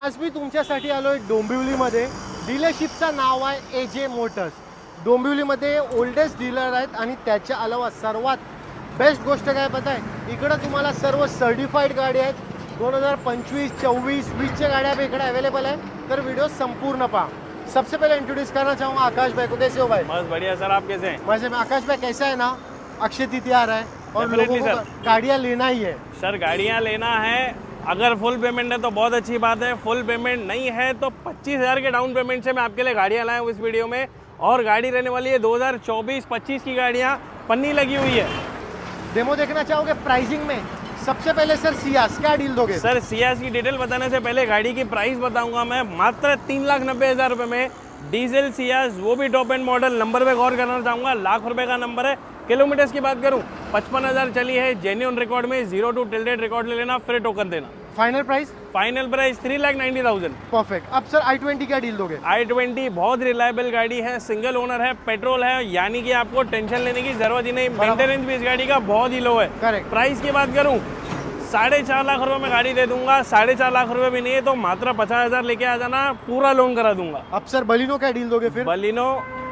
आज मी तुमच्यासाठी आलोय डोंबिवलीमध्ये. डीलरशिपचं नाव आहे AJ मोटर्स. डोंबिवलीमध्ये ओल्डेस्ट डीलर आहेत आणि त्याच्या अलावा सर्वात बेस्ट गोष्ट काय पता आहे, इकडं तुम्हाला सर्व सर्टिफाईड गाडी आहेत. 2025, 24, 20च्या गाड्या इकडे अवेलेबल आहे. तर व्हिडिओ संपूर्ण पहा. सबसे पहले इंट्रोड्यूस करना चाहूँगा आकाश भाई को. कैसे हो भाई? बस बढ़िया सर, आप कैसे हैं? वैसे में आकाश भाई कैसा है ना, अक्षय तृतीया आ रहा है और लोगों को गाड़ियाँ लेना ही है. सर गाड़ियाँ लेना है, अगर फुल पेमेंट है तो बहुत अच्छी बात है. फुल पेमेंट नहीं है तो 25,000 के डाउन पेमेंट से मैं आपके लिए गाड़ियाँ लाया हूँ इस वीडियो में. और गाड़ी रहने वाली है 2024-25 की गाड़ियाँ, पन्नी लगी हुई है. डेमो देखना चाहोगे प्राइसिंग में? सबसे पहले सर सियास क्या डील दोगे? सर सियास की डिटेल बताने से पहले गाड़ी की प्राइस बताऊंगा मैं. मात्र 3,90,000 रुपये में डीजल सियास, वो भी टॉप एंड मॉडल. नंबर पे गौर करना चाहूँगा, लाख रुपए का नंबर है. किलोमीटर्स की बात करूँ 55,000 चली है. जेन्युइन रिकॉर्ड में 0 to टिल डेट रिकॉर्ड ले लेना, फिर टोकन देना. Final price? Final price 3,90,000. Perfect. अब सर i20 क्या डील दोगे? i20 बहुत रिलायबल गाड़ी है, सिंगल ओनर है, पेट्रोल है, यानी कि आपको टेंशन लेने की जरूरत ही नहीं. मेंटेनेंस भी इस गाड़ी का बहुत ही लो है. करेक्ट. प्राइस की बात करूं 4.5 लाख रुपए में गाड़ी दे दूंगा. 4.5 लाख रुपए भी नहीं है तो मात्र 50,000 लेके आ जाना, पूरा लोन करा दूंगा. अब सर बलिनो क्या डील दोगे फिर? बलिनो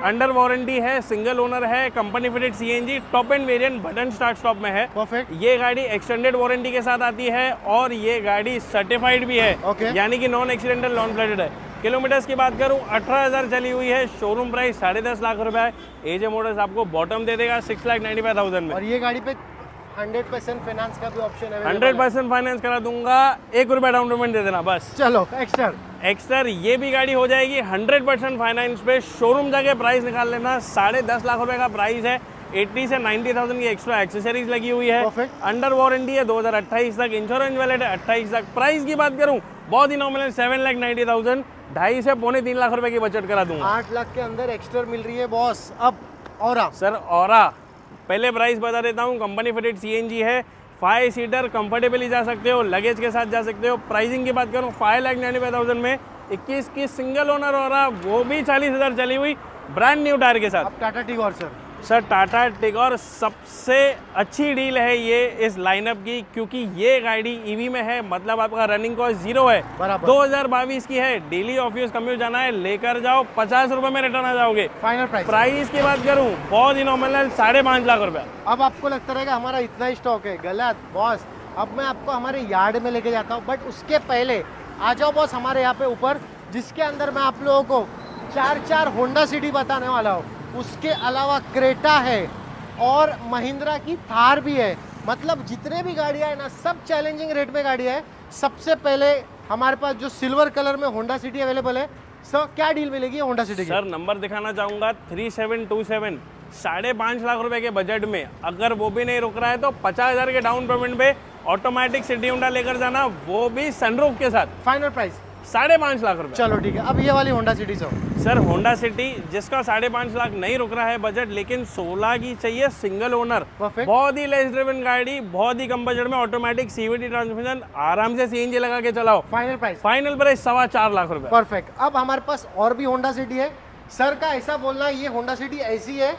अंडर वारंटी है, सिंगल ओनर है, company fitted CNG, top end variant, button start stop में है. परफेक्ट. ये गाड़ी एक्सटेंडेड वारंटी के साथ आती है और ये गाड़ी सर्टिफाइड भी है. Okay. यानी कि नॉन एक्सीडेंटल, नॉन प्लेटेड है. किलोमीटर्स की बात करूं 18,000 चली हुई है. शोरूम प्राइस 10.5 लाख रुपए है. AJ मोटर्स आपको बॉटम दे देगा 6,95,000 में. और ये गाड़ी पे 100% फाइनेंस का भी ऑप्शन है. 100% फाइनेंस करा दूंगा, 1 रुपया डाउन पेमेंट दे देना बस. चलो एक्स्ट्रा. एक्स्ट्रा ये भी गाड़ी हो जाएगी 100% फाइनेंस पे. शोरूम जाके प्राइस निकाल लेना. 10.5 लाख रुपए का प्राइस है. 80 से 90,000 की एक्स्ट्रा एक्सेसरीज लगी हुई है. Perfect. अंडर वारंटी है 2028 तक. इंश्योरेंस वैलिड है 28 तक. प्राइस की बात करूं बहुत ही नॉमिनल 7,90,000. 2.5 से पौने 3 लाख रुपए की बचत करा दूंगा. 8 लाख के अंदर एक्स्ट्रा मिल रही है बॉस. अब और सर औरा पहले प्राइस बता देता हूँ. कंपनी फिटेड CNG है, 5 सीटर, कंफर्टेबली जा सकते हो, लगेज के साथ जा सकते हो. प्राइसिंग की बात करूँ 5,95,000 में 21 की सिंगल ओनर हो रहा, वो भी 40,000 चली हुई, ब्रांड न्यू टायर के साथ. अब टाटा टिगोर सर. सर टाटा टिगोर सबसे अच्छी डील है ये इस लाइनअप की, क्योंकि ये गाड़ी EV में है, मतलब आपका रनिंग कॉस्ट 0 है. बराबर. 2022 की है. डेली ऑफिस कम्यूट जाना है, लेकर जाओ, 50 रुपए में रिटर्न आ जाओगे. Final price? प्राइस की बात करूं बहुत ही नॉमिनल 5.5 लाख रुपया. अब आपको लगता रहेगा हमारा इतना ही स्टॉक है. गलत बॉस. अब मैं आपको हमारे यार्ड में लेके जाता हूँ, बट उसके पहले आ जाओ बॉस हमारे यहाँ पे ऊपर, जिसके अंदर मैं आप लोगों को 4 होंडा सिटी बताने वाला हूँ. उसके अलावा क्रेटा है और महिंद्रा की थार भी है. मतलब जितने भी गाड़ियाँ हैं ना, सब चैलेंजिंग रेट में गाड़ियाँ है. सबसे पहले हमारे पास जो सिल्वर कलर में होंडा सिटी अवेलेबल है. सर क्या डील मिलेगी होंडा सिटी की? सर नंबर दिखाना चाहूंगा 3727, 5.5 लाख रुपए के बजट में. अगर वो भी नहीं रुक रहा है तो 50,000 के डाउन पेमेंट पे ऑटोमेटिक सिटी होंडा लेकर जाना, वो भी सनरूफ के साथ. फाइनल प्राइस 5.5 लाख रुपए. चलो ठीक है. अब ये वाली Honda city sir Honda city जिसका 5.5 लाख नहीं रुक रहा है बजट, लेकिन 16 की चाहिए, सिंगल ओनर, Perfect. बहुत ही लेस ड्रिवन गाड़ी, बहुत ही कम बजट में, ऑटोमेटिक CVT ट्रांसमिशन, आराम से CNG लगा के चलाओ. Final price? Final price 4.25 lakh रुपए. परफेक्ट. अब हमारे पास और भी होंडा सिटी है. सर का ऐसा बोलना है ये होंडा सिटी ऐसी है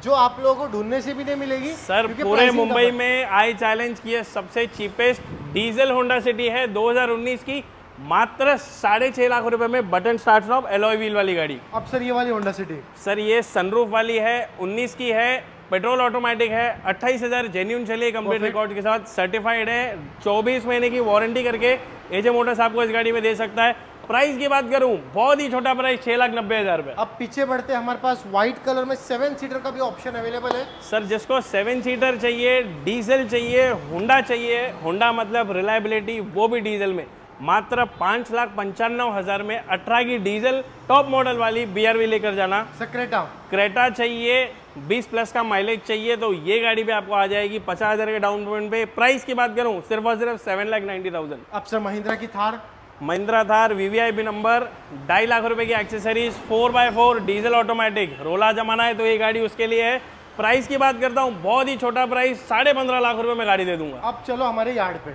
जो आप लोगों को ढूंढने से भी नहीं मिलेगी. सर क्योंकि पूरे pricing मुंबई कम है. में आई चैलेंज की सबसे चीपेस्ट डीजल होंडा सिटी है 2019 की, मात्र 6.5 लाख रुपए में, button start stop, alloy wheel वाली गाड़ी. अब सर ये वाली होंडा सिटी? सर ये सनरूफ वाली है, 19 की है, पेट्रोल ऑटोमेटिक है, 28,000 जेन्यून चली, कंप्लीट रिकॉर्ड के साथ, सर्टिफाइड है, 24 महीने की वारंटी करके AJ मोटर्स आपको इस गाड़ी में दे सकता है. प्राइस की बात करूं बहुत ही छोटा प्राइस 6,90,000 रुपए. अब पीछे बढ़ते हमारे पास व्हाइट कलर में 7 सीटर का भी ऑप्शन अवेलेबल है. सर जिसको 7 सीटर चाहिए, डीजल चाहिए, होंडा चाहिए, होंडा मतलब रिलायबिलिटी, वो भी डीजल में, मात्र 5,95,000 में 18 की डीजल टॉप मॉडल वाली BRV लेकर जाना. क्रेटा? क्रेटा चाहिए, 20 प्लस का माइलेज चाहिए, तो ये गाड़ी पे आपको आ जाएगी 50,000 के डाउन पेमेंट पे. प्राइस की बात करूं सिर्फ और सिर्फ 7,90,000. अब सर महिंद्रा की थार? महिंद्रा थार VVIP नंबर, 2.5 लाख रुपए की एक्सेसरीज, 4x4 डीजल ऑटोमेटिक, रोला जमाना है तो ये गाड़ी उसके लिए है. प्राइस की बात करता हूँ बहुत ही छोटा प्राइस, 15.5 लाख रुपए में गाड़ी दे दूंगा. अब चलो हमारे यार्ड पे.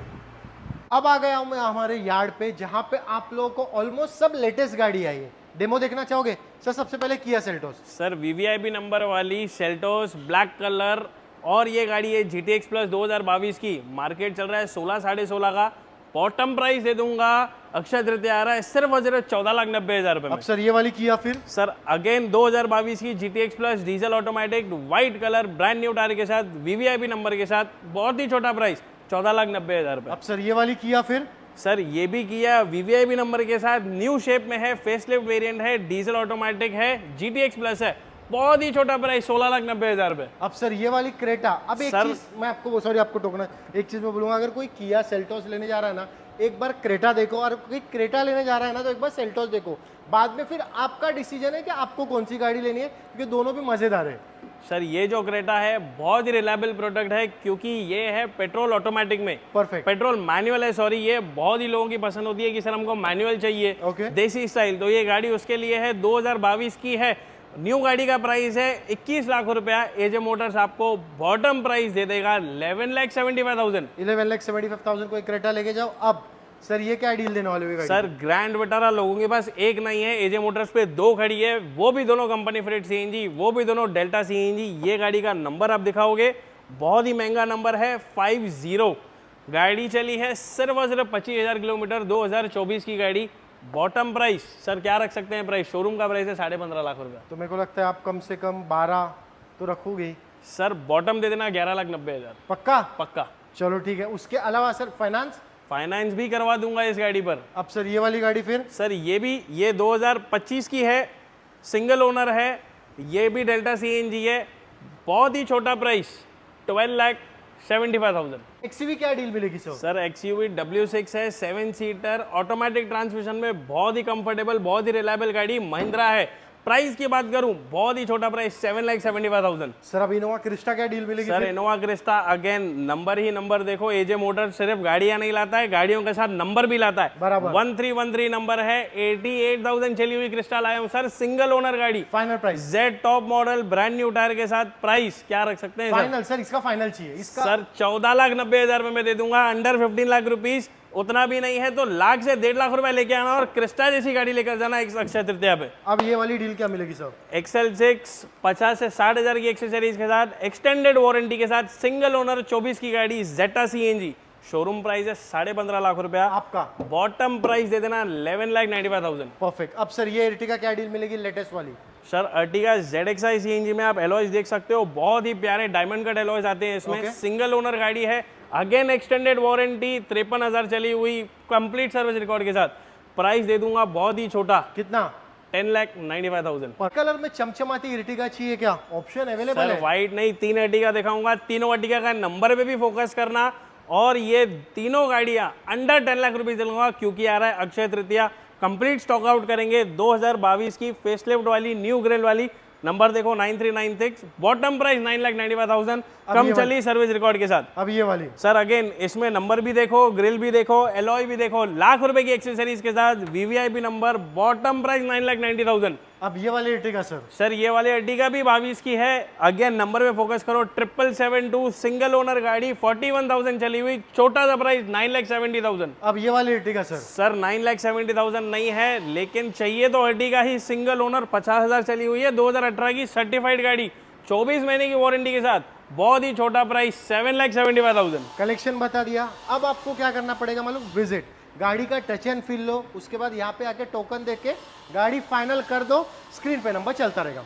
अब आ गया हूँ मैं हमारे यार्ड पे, जहाँ पे आप लोगों को ऑलमोस्ट सब लेटेस्ट गाड़ी आई है. डेमो देखना चाहोगे? सर सबसे पहले Kia Seltos. Sir VVIP number वाली सेल्टोस, ब्लैक कलर, और ये गाड़ी है GTX प्लस 2022 की. मार्केट चल रहा है 16, 16.5 का. बॉटम प्राइस दे दूंगा, अक्षय तृतीया आ रहा है, सिर्फ और सिर्फ 14,90,000 रुपए में। अब सर ये वाली किया फिर सर अगेन 2022 की GTX plus diesel automatic white colour brand new tyre के साथ VVIP नंबर के साथ, बहुत ही छोटा प्राइस 14,90,000 रुपए। अब सर ये वाली किया फिर सर ये भी किया, VVIP नंबर के साथ, न्यू शेप में है, फेसलिफ्ट वेरिएंट है, डीजल ऑटोमेटिक है, GTX प्लस है, बहुत ही छोटा प्राइस 16,90,000 रुपए। अब सर ये वाली क्रेटा, अब एक सर- चीज मैं आपको, सॉरी आपको टोकना, एक चीज मैं बोलूंगा, अगर कोई किया सेल्टोस लेने जा रहा है ना, एक बार क्रेटा देखो, और कोई क्रेटा लेने जा रहा है ना तो एक बार सेल्टोस देखो, बाद में फिर आपका डिसीजन है कि आपको कौन सी गाड़ी लेनी है, क्योंकि दोनों भी मजेदार है। सर ये जो क्रेटा है बहुत ही रिलायबल प्रोडक्ट है, क्योंकि ये है पेट्रोल ऑटोमेटिक में, परफेक्ट। पेट्रोल मैनुअल है, सॉरी, ये बहुत ही लोगों की पसंद होती है कि सर हमको मैनुअल चाहिए, Okay. देसी स्टाइल, तो ये गाड़ी उसके लिए है। 2022 की है, न्यू गाड़ी का प्राइस है 21 लाख रुपया। एजे मोटर्स आपको बॉटम प्राइस दे देगा 11,75,000। 11,75,000 कोई क्रेटा लेके जाओ। अब सर ये क्या डील देने वाले हो ये गाड़ी? सर ग्रैंड विटारा लोगों के पास एक नहीं है, एजे मोटर्स पे 2 खड़ी है, वो भी दोनों कंपनी फिटेड CNG, वो भी दोनों डेल्टा CNG। ये गाड़ी का नंबर आप दिखाओगे, बहुत ही महंगा नंबर है 50। गाड़ी चली है सिर्फ और सिर्फ 25,000 किलोमीटर, 2024 की गाड़ी। बॉटम प्राइस सर क्या रख सकते हैं प्राइस? शोरूम का प्राइस है 15.5 लाख रुपया। तो मेरे को लगता है आप कम से कम 12 तो रखोगे ही। सर बॉटम दे देना 11,90,000 पक्का? पक्का। चलो ठीक है। उसके अलावा सर फाइनेंस? फाइनेंस भी करवा दूंगा इस गाड़ी पर। अब सर ये वाली गाड़ी फिर? सर ये भी, ये 2025 की है, सिंगल ओनर है, ये भी डेल्टा CNG है, बहुत ही छोटा प्राइस 12,75,000। XUV क्या डील मिलेगी सर? सर XUV W6 है, 7 सीटर, ऑटोमेटिक ट्रांसमिशन में, बहुत ही कंफर्टेबल, बहुत ही रिलायबल गाड़ी, महिंद्रा है। प्राइस की बात करूं, बहुत ही छोटा प्राइस 7,75,000। सर अब इनोवा क्रिस्टा क्या डील मिलेगी सर फिर? इनोवा क्रिस्टा अगेन नंबर ही नंबर देखो, एजे मोटर सिर्फ गाड़ियां नहीं लाता है, गाड़ियों के साथ नंबर भी लाता है। बराबर। 1313 नंबर है, 88,000 चली हुई क्रिस्टा लाया हूं सर, सिंगल ओनर गाड़ी, final price? Z top model brand new tyre के साथ। प्राइस क्या रख सकते हैं सर? फाइनल सर, इसका फाइनल चाहिए इसका। सर 14,90,000 में मैं दे दूंगा, अंडर 15 लाख रुपीस। उतना भी नहीं है तो लाख से 1.5 लाख रुपए लेके आना और क्रिस्टा जैसी गाड़ी लेकर जाना एक अक्षय तृतीया पे। अब ये वाली डील क्या मिलेगी सर? XL6 50 से 60,000 की एक्सेसरीज के साथ, एक्सटेंडेड वारंटी के साथ, सिंगल ओनर 24 की गाड़ी, जेटा CNG। शोरूम प्राइस है 15.5 लाख रुपया, आपका बॉटम प्राइस दे देना 11,95,000। परफेक्ट। अब सर ये एर्टिगा क्या डील मिलेगी लेटेस्ट वाली? सर अर्टिगा ZXi CNG में आप एलॉयज देख सकते हो, बहुत ही प्यारे डायमंड कट एलॉयज आते हैं इसमें। Okay. सिंगल ओनर गाड़ी है, अगेन एक्सटेंडेड वारंटी, 53,000 चली हुई, कंप्लीट सर्विस रिकॉर्ड के साथ। प्राइस दे दूंगा बहुत ही छोटा, कितना? 10,95,000। पर कलर में चमचमाती एर्टिगा चाहिए क्या? ऑप्शन अवेलेबल सर है? व्हाइट नहीं, 3 अर्टिगा दिखाऊंगा, तीनों अर्टिगा का नंबर पे भी फोकस करना, और ये तीनों गाड़ियां अंडर 10 लाख रुपीज दूंगा, क्योंकि आ रहा है Akshaya Tritiya. Complete stock out करेंगे 2022 की फेसलिफ्ट वाली न्यू ग्रिल वाली। नंबर देखो 9396, बॉटम प्राइस 9,95,000, कम चली सर्विस रिकॉर्ड के साथ। अब ये वाली सर अगेन इसमें नंबर भी देखो, ग्रिल भी देखो, एलॉय भी देखो, लाख रुपए की एक्सेसरीज के साथ, VVIP नंबर, बॉटम प्राइस 9,90,000। अब ये वाली एर्टिगा सर? सर ये वाली अर्टिगा भी 22 की है, अगेन नंबर पे फोकस करो, 777 सिंगल ओनर गाड़ी, 41,000 चली हुई, छोटा सा प्राइस 9,70,000। अब ये वाली एर्टिगा सर? सर 9,70,000 नहीं है, लेकिन चाहिए तो अर्टिगा ही, सिंगल ओनर, 50,000 चली हुई है, 2018 की सर्टिफाइड गाड़ी, 24 महीने की वारंटी के साथ, बहुत ही छोटा प्राइस 7,75,000। कलेक्शन बता दिया। अब आपको क्या करना पड़ेगा मालूम? विजिट, गाड़ी का टच एंड फील लो, उसके बाद यहाँ पे आके टोकन देके गाड़ी फाइनल कर दो, स्क्रीन पे नंबर चलता रहेगा।